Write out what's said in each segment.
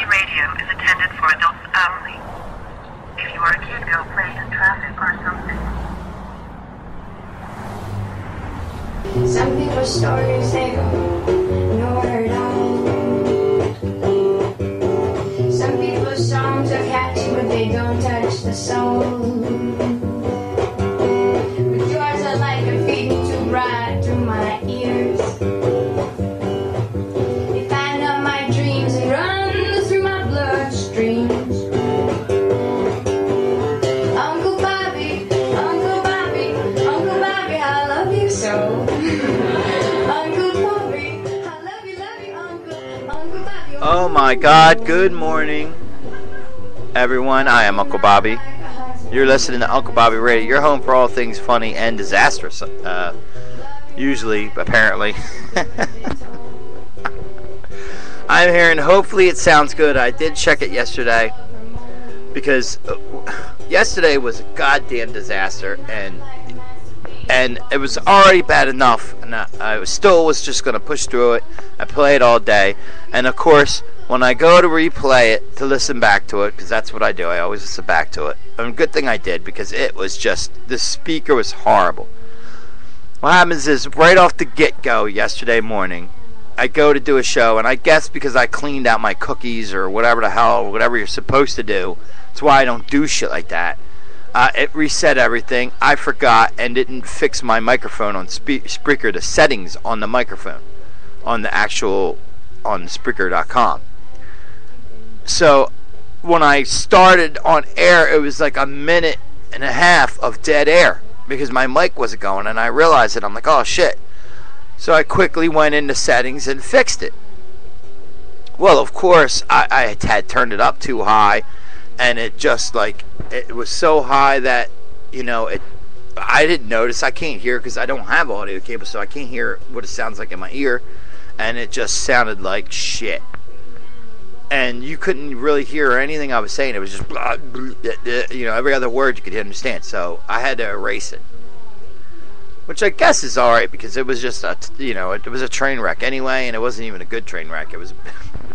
Radio is intended for adults only. If you are a kid, go play in traffic or something. Some people's stories, they go nowhere at all. Some people's songs are catchy, but they don't touch the soul. But yours are like a feeding tube right through my ears. They find out my dreams and run through my bloodstreams. Uncle Bobby, Uncle Bobby, Uncle Bobby, I love you so. Uncle Bobby, I love you, Uncle Bobby. Oh my God, good morning, everyone. I am Uncle Bobby. You're listening to Uncle Bobby Radio, your home for all things funny and disastrous. Usually, apparently. I'm here, and hopefully it sounds good. I did check it yesterday, because yesterday was a goddamn disaster, and it was already bad enough, and I was just going to push through it. I played all day, and of course, when I go to replay it, to listen back to it, because that's what I do, I always listen back to it. And good thing I did, because it was just, the speaker was horrible. What happens is, right off the get-go yesterday morning, I go to do a show, and I guess because I cleaned out my cookies, or whatever the hell, whatever you're supposed to do, that's why I don't do shit like that. It reset everything. I forgot and didn't fix my microphone on Spreaker, the settings on the microphone, on the Spreaker.com. So when I started on air, it was like a minute and a half of dead air because my mic wasn't going, and I realized it. I'm like, oh shit. So I quickly went into settings and fixed it. Well, of course, I had turned it up too high, and it just like, it was so high that, I didn't notice. I can't hear because I don't have audio cable, so I can't hear what it sounds like in my ear, and it just sounded like shit. And you couldn't really hear anything I was saying. It was just blah, blah, blah, every other word you could understand. So I had to erase it, which I guess is all right, because it was just it was a train wreck anyway, and it wasn't even a good train wreck. It was a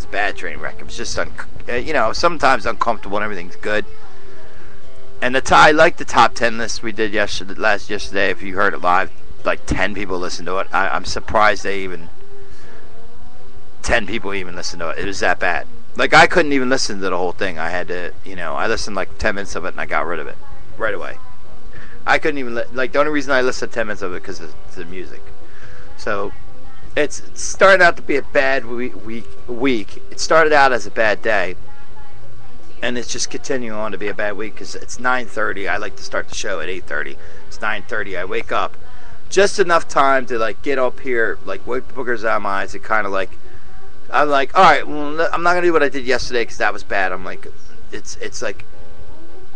bad train wreck. It was just sometimes uncomfortable and everything's good. And I like the top 10 list we did yesterday. If you heard it live, like 10 people listened to it. I'm surprised 10 people even listened to it. It was that bad. Like, I couldn't even listen to the whole thing. I had to, I listened like 10 minutes of it, and I got rid of it right away. I couldn't even, the only reason I listened to 10 minutes of it because of the music. So, it's started out to be a bad week. It started out as a bad day, and it's just continuing on to be a bad week because it's 9:30. I like to start the show at 8:30. It's 9:30. I wake up just enough time to, get up here, wipe the boogers out of my eyes, and kind of, I'm like, all right, well, I'm not gonna do what I did yesterday because that was bad. I'm like, it's like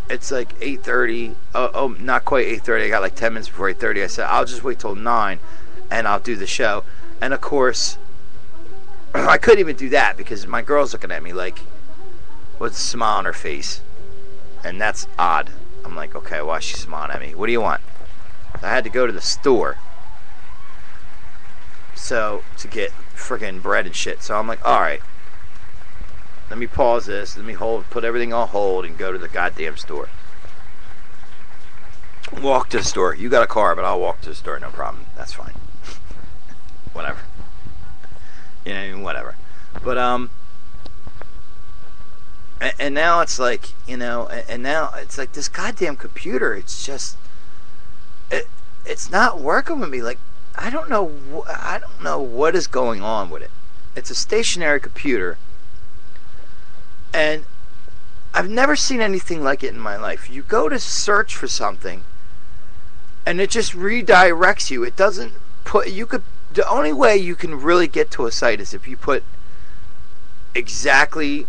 8:30. Oh, not quite 8:30. I got 10 minutes before 8:30. I said I'll just wait till 9, and I'll do the show. And of course, I couldn't even do that because my girl's looking at me with a smile on her face, and that's odd. I'm like, okay, why is she smiling at me? What do you want? I had to go to the store. So, to get freaking bread and shit. So I'm like, alright, let me pause this, put everything on hold, and go to the goddamn store. Walk to the store. You got a car, but I'll walk to the store, no problem. That's fine. Whatever. Whatever. But, and now it's like, and now it's like this goddamn computer, it's just, it's not working with me. I don't know what is going on with it. It's a stationary computer, and I've never seen anything like it in my life. You go to search for something, and it just redirects you. It doesn't put the only way you can really get to a site is if you put exactly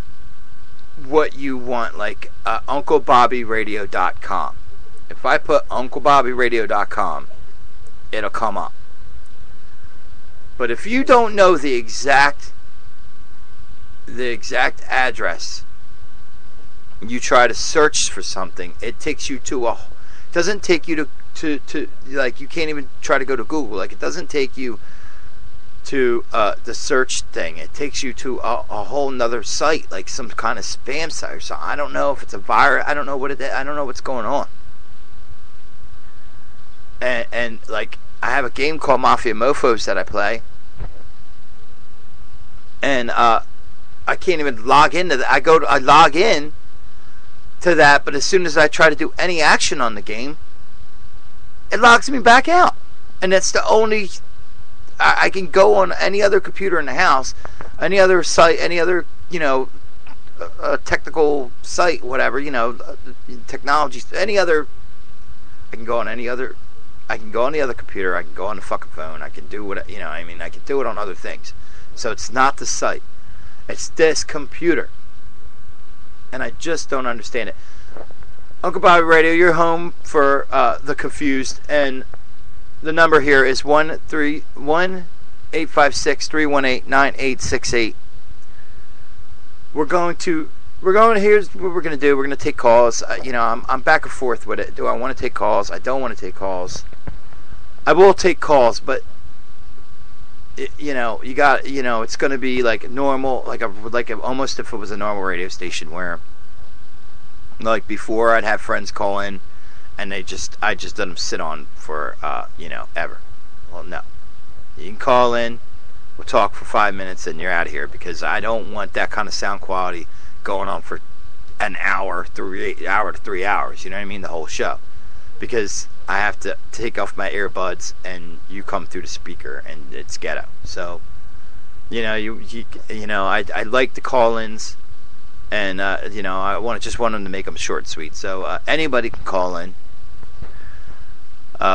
what you want, UncleBobbyRadio.com. If I put UncleBobbyRadio.com, it'll come up. But if you don't know the exact address, you try to search for something, it takes you to doesn't take you to you can't even try to go to Google. It doesn't take you to the search thing. It takes you to a whole nother site, like some kind of spam site or something. I don't know if it's a virus. I don't know what it is. I don't know what's going on. And like, I have a game called Mafia Mofos that I play, and I can't even log into that. I log in to that, but as soon as I try to do any action on the game, it logs me back out. And that's the only... I can go on any other computer in the house, any other site, any other, technical site, whatever, technology, any other... I can go on any other... I can go on the other computer, I can go on the fucking phone, I can do what, I can do it on other things. So it's not the site. It's this computer. And I just don't understand it. Uncle Bobby Radio, you're home for the confused, and the number here is 1-856-318-9868. Here's what we're going to do. We're going to take calls. I'm back and forth with it. Do I want to take calls? I don't want to take calls. I will take calls, but you got, it's going to be like normal, almost if it was a normal radio station where, like, before I'd have friends call in, and I just let them sit on for, ever. Well, no. You can call in, we'll talk for 5 minutes, and you're out of here, because I don't want that kind of sound quality going on for an hour to 3 hours, you know what I mean, the whole show. Because I have to take off my earbuds, and you come through the speaker, and it's ghetto. So, I like the call-ins, and I just want them to make them short and sweet. So anybody can call in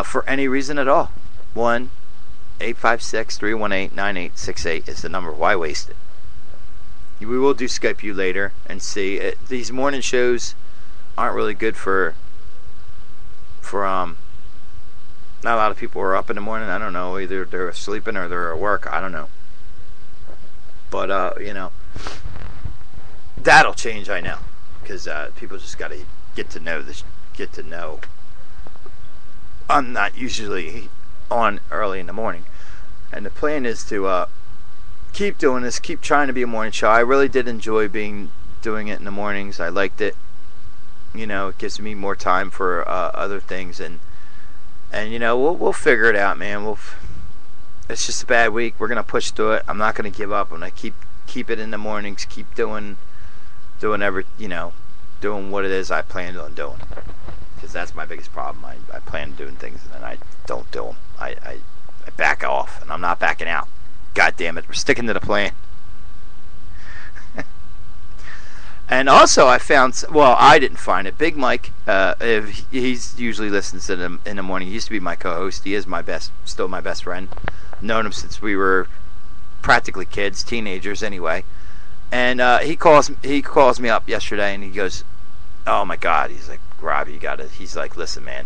for any reason at all. 1-856-318-9868 is the number. Why waste it? We will do Skype you later and see. These morning shows aren't really good for not a lot of people are up in the morning. I don't know, either they're sleeping or they're at work. I don't know, but that'll change, I know, because people just got to get to know this. Get to know. I'm not usually on early in the morning, and the plan is to keep doing this, keep trying to be a morning show. I really did enjoy doing it in the mornings. I liked it. It gives me more time for other things, and we'll figure it out, man. It's just a bad week. We're gonna push through it. I'm not gonna give up. I'm gonna keep it in the mornings. Keep doing doing what it is I planned on doing, because that's my biggest problem. I plan on doing things and then I don't do them. I back off, and I'm not backing out. God damn it, we're sticking to the plan. And also, I found, I didn't find it. Big Mike, he's usually listens to them in the morning. He used to be my co-host. He is still my best friend. Known him since we were practically kids, teenagers anyway. And he calls me up yesterday, and he goes, "Oh my God," he's like, "Rob, you gotta." He's like, "Listen, man."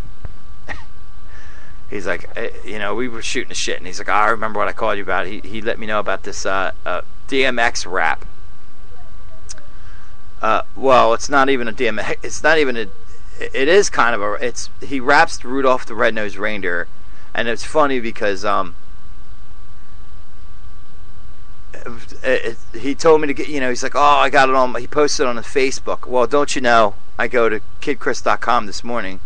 He's like, we were shooting the shit, and he's like, "I remember what I called you about." He let me know about this DMX rap. It's not even a DMX. It's not even a. It is kind of a. He raps Rudolph the Red-Nosed Reindeer, and it's funny because he told me to get. He's like, "Oh, I got it on." He posted it on his Facebook. Well, don't you know? I go to kidchris.com this morning,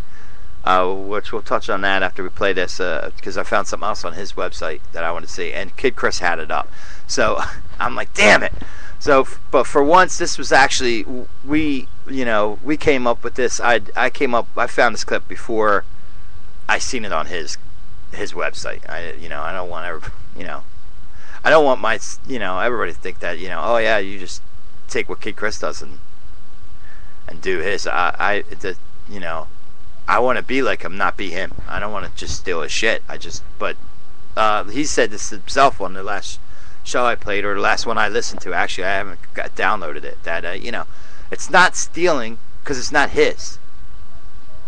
which we'll touch on that after we play this, because I found something else on his website that I want to see, and Kid Chris had it up. So I'm like, damn it. So, but for once, this was actually we came up with this. I found this clip before I seen it on his website. I don't want I don't want my everybody to think that oh yeah, you just take what Kid Chris does and do his. I want to be like him, not be him. I don't want to just steal his shit. But he said this himself on the last show I played, or the last one I listened to. Actually, I haven't downloaded it. That it's not stealing because it's not his.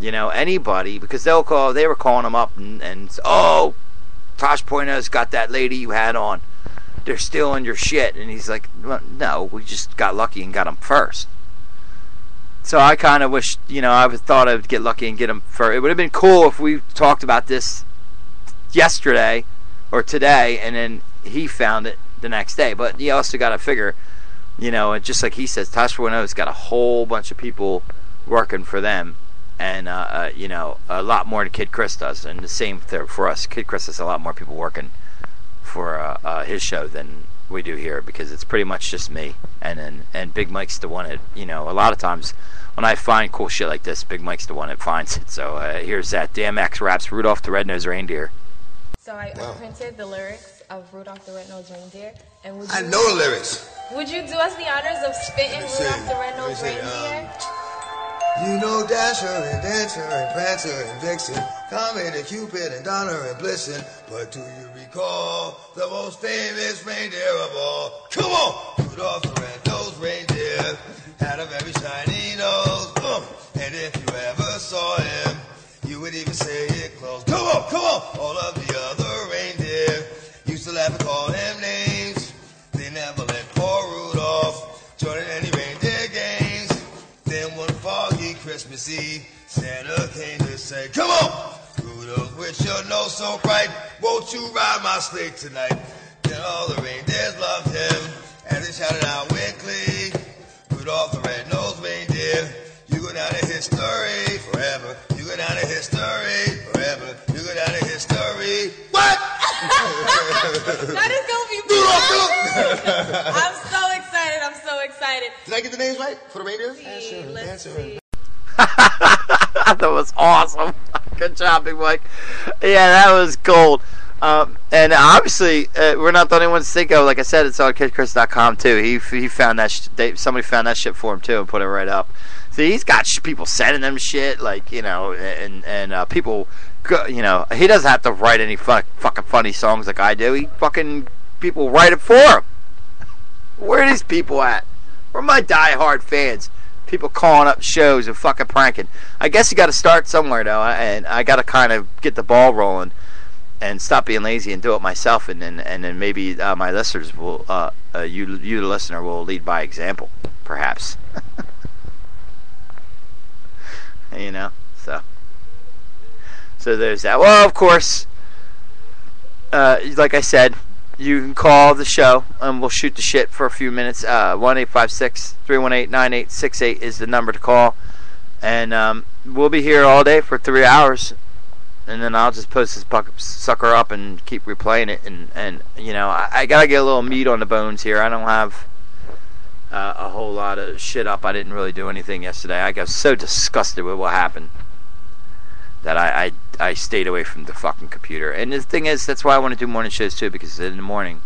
Anybody, because they were calling him up and oh, Tosh Pointer's got that lady you had on. They're stealing your shit, and he's like, well, no, we just got lucky and got him first. So I kind of wish, I thought I would get lucky and get him first. It would have been cool if we talked about this yesterday or today, and then he found it the next day. But you also got to figure, you know, just like he says, Tosh 4.0's got a whole bunch of people working for them, and you know, a lot more than Kid Chris does, and the same for us. Kid Chris has a lot more people working for his show than we do here, because it's pretty much just me, and Big Mike's the one that, you know, a lot of times when I find cool shit like this, Big Mike's the one that finds it. So here's that. DMX raps Rudolph the Red-Nosed Reindeer. So I printed the lyrics of Rudolph the Red-Nosed Reindeer, and I know the lyrics. Would you do us the honors of spitting Rudolph the Red-Nosed Reindeer? You know Dasher and Dancer and Prancer and Vixen, Comet and Cupid and Donner and Blitzen, but do you recall the most famous reindeer of all? Come on! Rudolph the Red-Nosed Reindeer had a very shiny nose, and if you ever saw him, you would even say it close. Come on! All of the other reindeer used to laugh and call him names. They never let poor Rudolph join in any reindeer games. Then one foggy Christmas Eve, Santa came to say, come on, Rudolph, with your nose so bright, won't you ride my sleigh tonight? Then all the reindeers loved him, and they shouted out with glee, Rudolph the Red-Nosed Reindeer, you go down in history forever. You go down in history forever. You go down in history. What? That is going to be Rudolph. I'm so excited. I'm so excited. Did I get the names right for the reindeers? Let's see. That was awesome. Good job, Big Mike. Yeah, that was gold. And obviously, we're not the only ones to think of. Like I said, it's on KidChris.com too. He found that somebody found that shit for him too and put it right up. See, he's got people sending him shit, like, you know, and people, you know, he doesn't have to write any fucking funny songs like I do. He fucking people write it for him. Where are these people at? Where are my diehard fans? People calling up shows and fucking pranking. I guess you got to start somewhere though, and I got to kind of get the ball rolling and stop being lazy and do it myself, and then maybe my listeners will, you the listener will lead by example, perhaps. You know, so there's that. Well, of course, like I said, you can call the show and we'll shoot the shit for a few minutes. 1-856-318-9868 is the number to call, and we'll be here all day for 3 hours, and then I'll just post this sucker up and keep replaying it, and you know, I gotta get a little meat on the bones here. I don't have a whole lot of shit up. I didn't really do anything yesterday. I got so disgusted with what happened that I stayed away from the fucking computer. And the thing is, that's why I want to do morning shows too, because in the morning,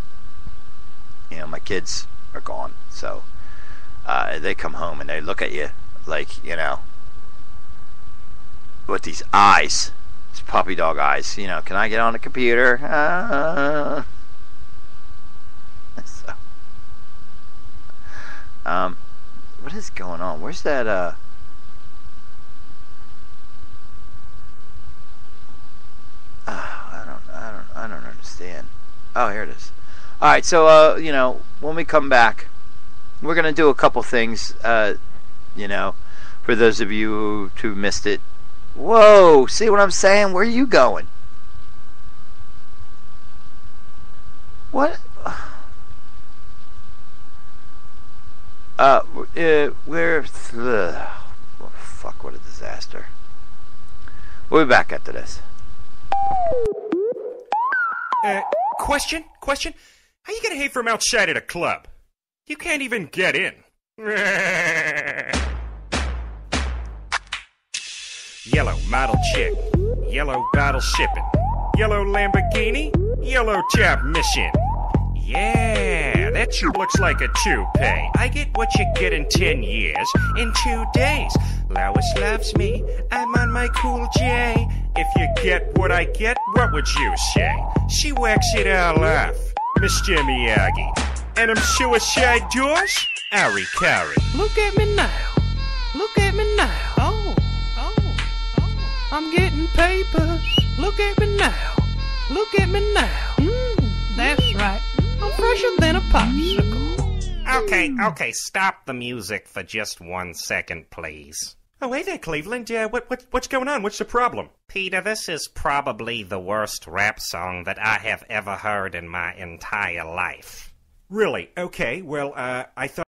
you know, my kids are gone, so they come home and they look at you like, you know, with these eyes, these puppy dog eyes. You know, can I get on the computer? So. What is going on? Where's that, I don't understand. Oh, here it is. Alright, so, you know, when we come back, we're gonna do a couple things, you know, for those of you who missed it. Whoa, see what I'm saying? Where are you going? What? Where? Oh, fuck, what a disaster. We'll be back after this. Question? How you gonna hate from outside at a club? You can't even get in. Yellow model chick, yellow bottle sipping, yellow Lamborghini, yellow top mission. Yeah, that shit looks like a toupee. I get what you get in 10 years, in 2 days. Lois loves me, I'm on my cool J. If you get what I get, what would you say? She whacks it all off, Mr. Miyagi. And them suicide doors? Ari Kari. Look at me now. Look at me now. Oh. I'm getting papers. Look at me now. Look at me now. That's right. I'm fresher than a popsicle. Okay, stop the music for just 1 second, please. Oh, hey there, Cleveland. What's going on? What's the problem? Peter, this is probably the worst rap song that I have ever heard in my entire life. Really? Okay, well, I thought